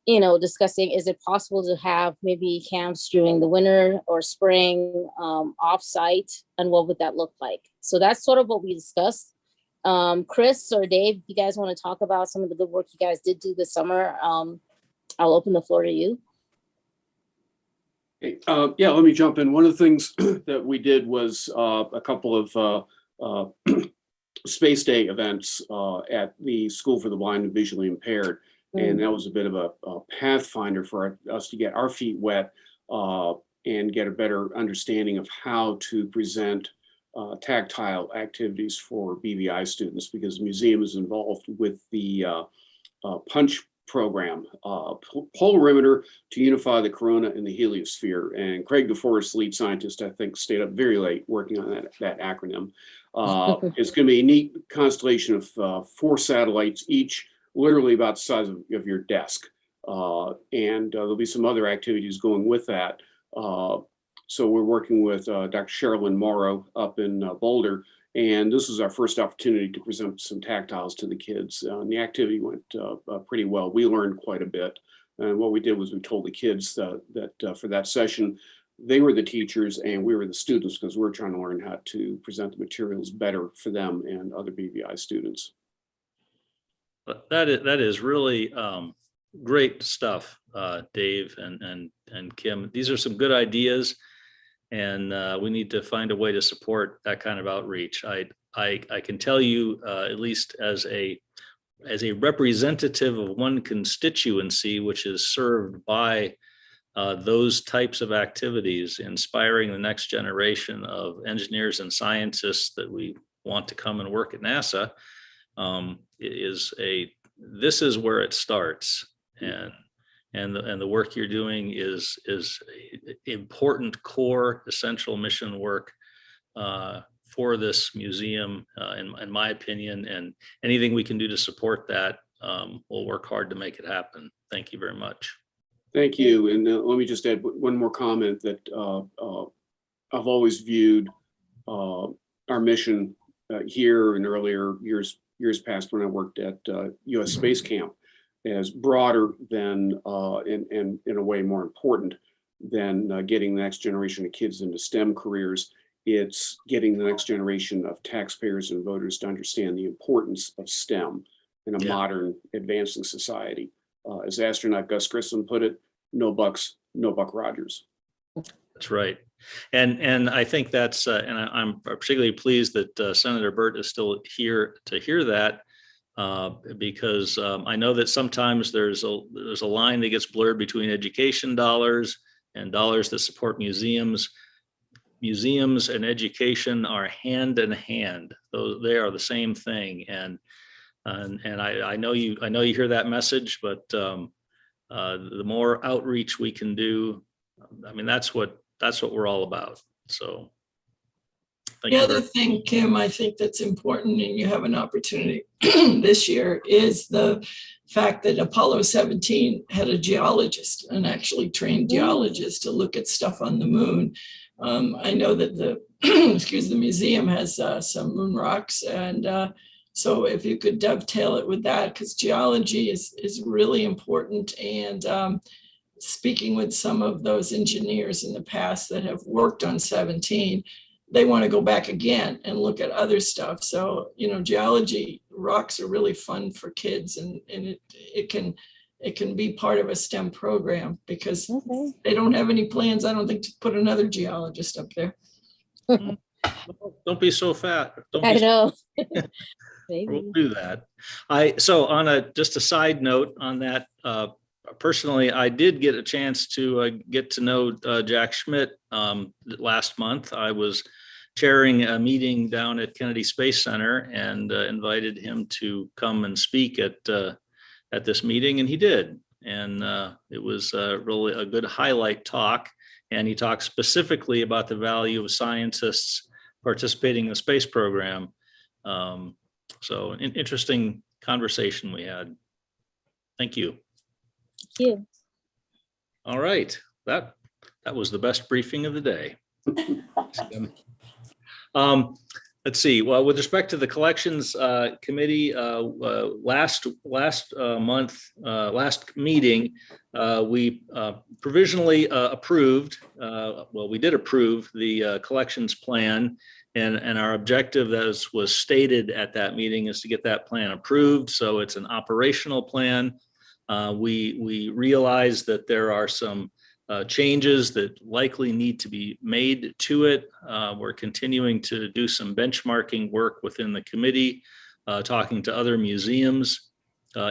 discussing, is it possible to have maybe camps during the winter or spring off-site, and what would that look like? So that's sort of what we discussed. Chris or Dave, if you guys want to talk about some of the good work you guys did do this summer, I'll open the floor to you. Hey, yeah, let me jump in. One of the things that we did was a couple of Space Day events at the School for the Blind and Visually Impaired. And that was a bit of a pathfinder for us to get our feet wet and get a better understanding of how to present tactile activities for BVI students, because the museum is involved with the PUNCH program, polarimeter to unify the corona and the heliosphere. And Craig DeForest, lead scientist, I think, stayed up very late working on that acronym. It's going to be a neat constellation of 4 satellites, each literally about the size of your desk. And there'll be some other activities going with that. So we're working with Dr. Sherilyn Morrow up in Boulder. And this is our first opportunity to present some tactiles to the kids. And the activity went pretty well. We learned quite a bit. And what we did was we told the kids that for that session, they were the teachers and we were the students, because we're trying to learn how to present the materials better for them and other BVI students. That is really great stuff, Dave and Kim. These are some good ideas, and we need to find a way to support that kind of outreach. I can tell you, at least as a representative of one constituency, which is served by those types of activities, inspiring the next generation of engineers and scientists that we want to come and work at NASA. This is where it starts, and the work you're doing is important, core, essential mission work for this museum, in my opinion. And anything we can do to support that, we'll work hard to make it happen. Thank you very much. Thank you. And let me just add one more comment that I've always viewed our mission here and earlier years past when I worked at U.S. Space Camp as broader than and in a way more important than getting the next generation of kids into STEM careers. It's getting the next generation of taxpayers and voters to understand the importance of STEM in a modern advancing society. As astronaut Gus Grissom put it, no bucks, no Buck Rogers. That's right. And I think that's, and I'm particularly pleased that Senator Burt is still here to hear that, because I know that sometimes there's a line that gets blurred between education dollars and dollars that support museums. Museums and education are hand in hand. They are the same thing. And I know you hear that message, but the more outreach we can do, I mean, that's what we're all about. So the other thing, Kim, I think that's important, and you have an opportunity this year, is the fact that Apollo 17 had a geologist, an actually trained geologist, to look at stuff on the moon. I know that the the museum has some moon rocks, and so if you could dovetail it with that, because geology is really important. And speaking with some of those engineers in the past that have worked on 17, they want to go back again and look at other stuff. So, geology rocks are really fun for kids, and it can be part of a STEM program, because they don't have any plans, I don't think, to put another geologist up there. Don't be so fat. I know. We'll do that. So on just a side note on that, personally, I did get a chance to get to know Jack Schmidt last month. I was chairing a meeting down at Kennedy Space Center and invited him to come and speak at this meeting, and he did. And it was really a good highlight talk. And he talked specifically about the value of scientists participating in the space program. So an interesting conversation we had. Thank you. Thank you. All right, that was the best briefing of the day. let's see. Well, with respect to the collections committee, last meeting, we provisionally approved. Well, we did approve the collections plan, and our objective, as was stated at that meeting, is to get that plan approved. So it's an operational plan. We realize that there are some changes that likely need to be made to it. We're continuing to do some benchmarking work within the committee, talking to other museums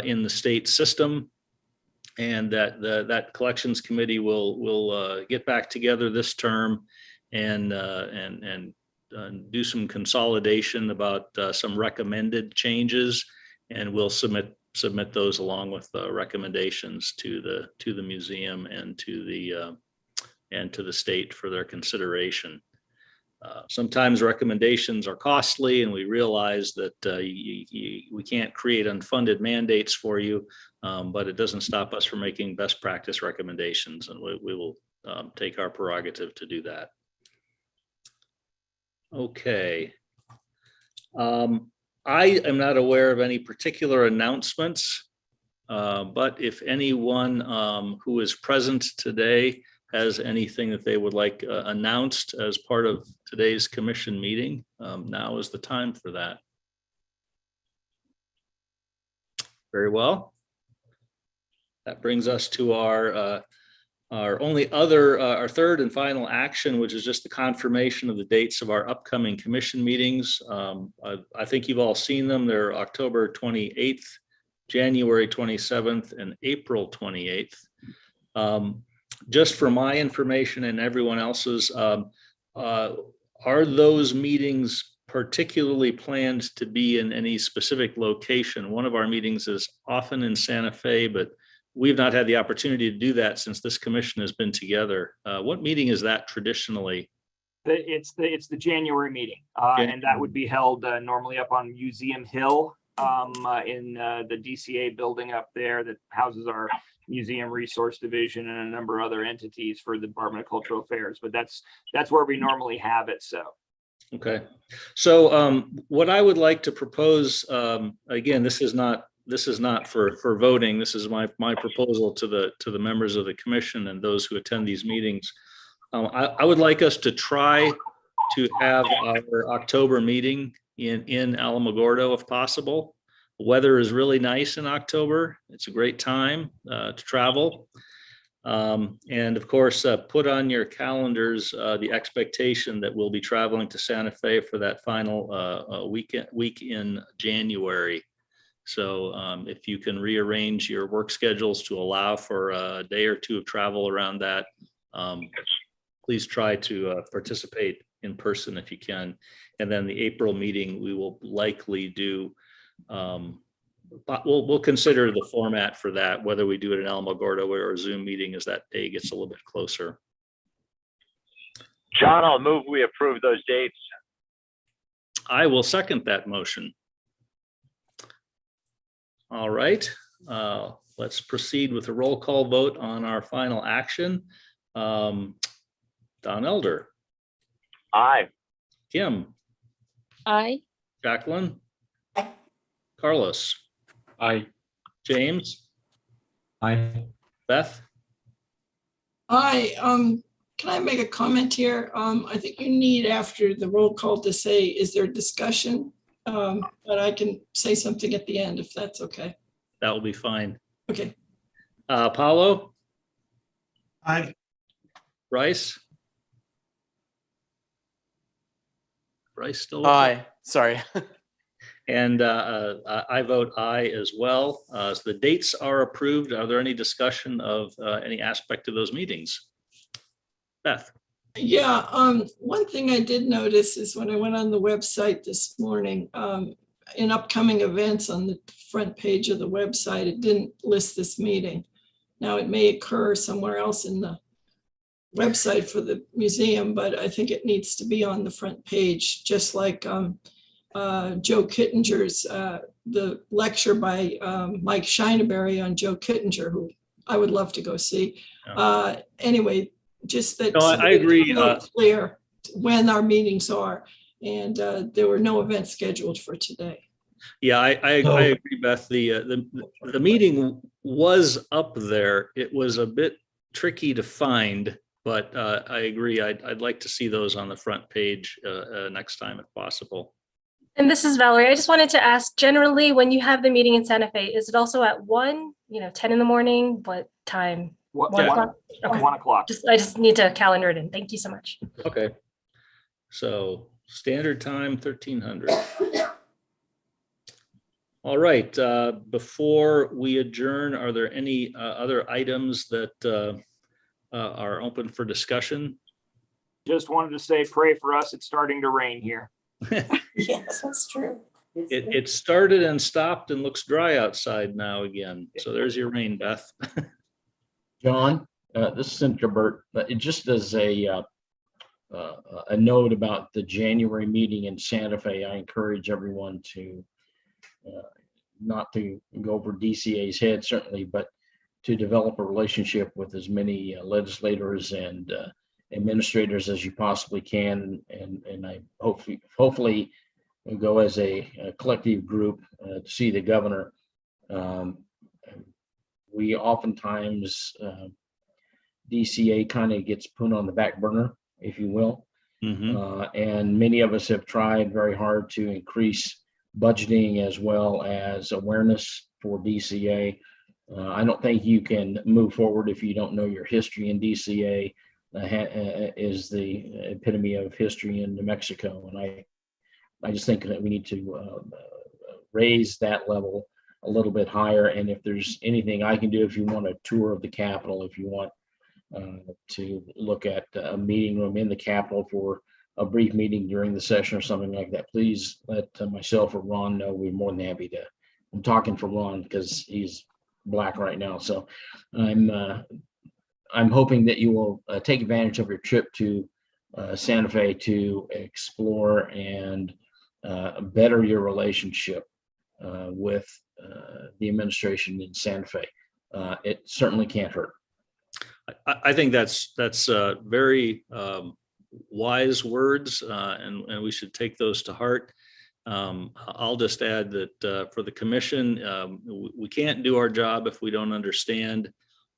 in the state system, and that collections committee will get back together this term and do some consolidation about some recommended changes, and we'll submit those along with recommendations to the museum and to the state for their consideration. Sometimes recommendations are costly, and we realize that we can't create unfunded mandates for you, but it doesn't stop us from making best practice recommendations, and we will take our prerogative to do that. Okay. I am not aware of any particular announcements, but if anyone who is present today has anything that they would like announced as part of today's commission meeting, now is the time for that. Very well. That brings us to our third and final action, which is just the confirmation of the dates of our upcoming commission meetings. I think you've all seen them. They're October 28th, January 27th, and April 28th. Just for my information and everyone else's, are those meetings particularly planned to be in any specific location? One of our meetings is often in Santa Fe, but we've not had the opportunity to do that since this commission has been together. What meeting is that traditionally? It's the January meeting, and that would be held normally up on Museum Hill in the DCA building up there that houses our Museum Resource Division and a number of other entities for the Department of Cultural Affairs. But that's where we normally have it. So. Okay. So what I would like to propose, again, this is not for voting. This is my proposal to the members of the commission and those who attend these meetings. I would like us to try to have our October meeting in Alamogordo if possible. The weather is really nice in October. It's a great time to travel. And of course, put on your calendars the expectation that we'll be traveling to Santa Fe for that final week in January. So if you can rearrange your work schedules to allow for a day or two of travel around that, please try to participate in person if you can. And then the April meeting, we will likely do, we'll consider the format for that, whether we do it in Alamogordo or a Zoom meeting as that day gets a little bit closer. John, I'll move we approve those dates. I will second that motion. All right, let's proceed with a roll call vote on our final action. Don Elder. Aye. Kim. Aye. Jacqueline. Carlos. Aye. James. Aye. Beth. Hi, can I make a comment here? I think you need after the roll call to say, is there discussion? But I can say something at the end if that's okay. That will be fine. Okay. Paulo. Aye. Bryce. Bryce still. Aye. Sorry. And I vote aye as well. So the dates are approved. Are there any discussion of any aspect of those meetings? Beth. Yeah, one thing I did notice is when I went on the website this morning, in upcoming events on the front page of the website, it didn't list this meeting. Now it may occur somewhere else in the website for the museum, but I think it needs to be on the front page, just like Joe Kittinger's, the lecture by Mike Shineberry on Joe Kittinger, who I would love to go see. Anyway, just that. No, I agree. Clear when our meetings are. And there were no events scheduled for today. Yeah, I agree, Beth. The meeting was up there. It was a bit tricky to find, but I agree. I'd like to see those on the front page next time if possible. And this is Valerie. I just wanted to ask, generally, when you have the meeting in Santa Fe, is it also at 1, 10 in the morning? What time? 1 o'clock? Okay. 1 o'clock. I just need to calendar it in. Thank you so much. Okay. So standard time, 1300. All right. Before we adjourn, are there any other items that are open for discussion? Just wanted to say, pray for us. It's starting to rain here. Yes, that's true. It started and stopped and looks dry outside now again. So there's your rain, Beth. John, this is Senator Burt. Just as a note about the January meeting in Santa Fe, I encourage everyone to not to go over DCA's head, certainly, but to develop a relationship with as many legislators and administrators as you possibly can. And I hopefully go as a collective group to see the governor. We oftentimes, DCA kind of gets put on the back burner, if you will. And many of us have tried very hard to increase budgeting as well as awareness for DCA. I don't think you can move forward if you don't know your history in DCA. Is the epitome of history in New Mexico. And I just think that we need to raise that level a little bit higher. And if there's anything I can do, if you want a tour of the Capitol, if you want to look at a meeting room in the Capitol for a brief meeting during the session or something like that, please let myself or Ron know. We're more than happy to. I'm talking for Ron because he's black right now. So I'm hoping that you will take advantage of your trip to Santa Fe to explore and better your relationship with the administration in Santa Fe. It certainly can't hurt. I think that's very wise words, and we should take those to heart. I'll just add that for the commission, we can't do our job if we don't understand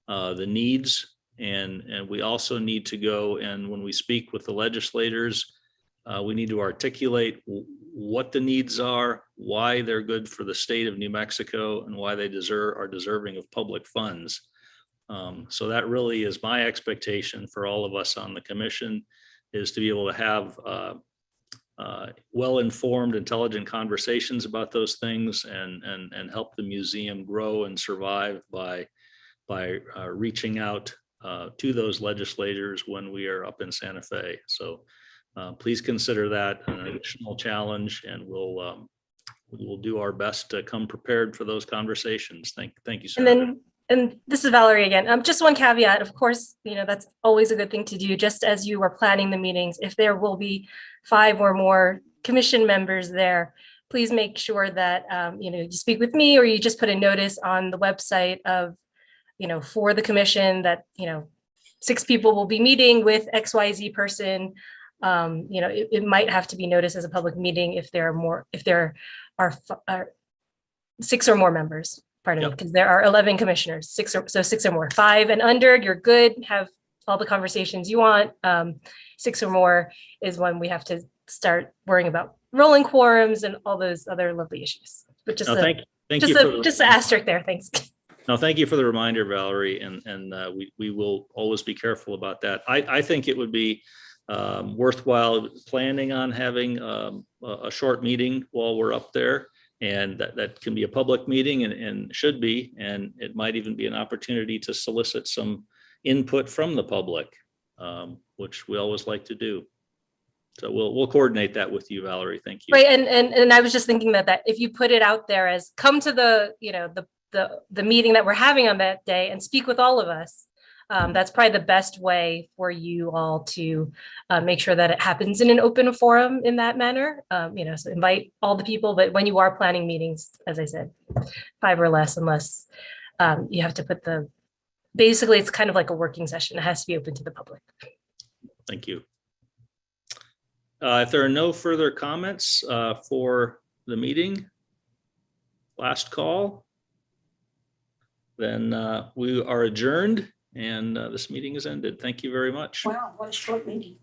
the needs, and we also need to go, and when we speak with the legislators, we need to articulate what the needs are, why they're good for the state of New Mexico, and why they are deserving of public funds. So that really is my expectation for all of us on the commission, is to be able to have well-informed, intelligent conversations about those things and help the museum grow and survive by reaching out to those legislators when we are up in Santa Fe. So please consider that an additional challenge, and we'll do our best to come prepared for those conversations. Thank you, Senator. And this is Valerie again. Just one caveat, of course, that's always a good thing to do, just as you are planning the meetings. If there will be 5 or more commission members there, please make sure that, you speak with me, or you just put a notice on the website of, for the commission that, 6 people will be meeting with XYZ person. It might have to be noticed as a public meeting if there are 6 or more members. Pardon me, because there are 11 commissioners, 6 or more. 5 and under, you're good, have all the conversations you want. 6 or more is when we have to start worrying about rolling quorums and all those other lovely issues. But just thank you just an asterisk there. Thanks. No, thank you for the reminder, Valerie, and we will always be careful about that. I think it would be worthwhile planning on having a short meeting while we're up there. And that can be a public meeting and should be, and it might even be an opportunity to solicit some input from the public, which we always like to do. So we'll coordinate that with you, Valerie. Thank you. Right, and I was just thinking that if you put it out there as come to the the meeting that we're having on that day and speak with all of us, that's probably the best way for you all to make sure that it happens in an open forum in that manner. So invite all the people, but when you are planning meetings, as I said, 5 or less, unless you have to put basically it's kind of like a working session. It has to be open to the public. Thank you. If there are no further comments for the meeting, last call, then we are adjourned and this meeting is ended. Thank you very much. Wow, what a short meeting.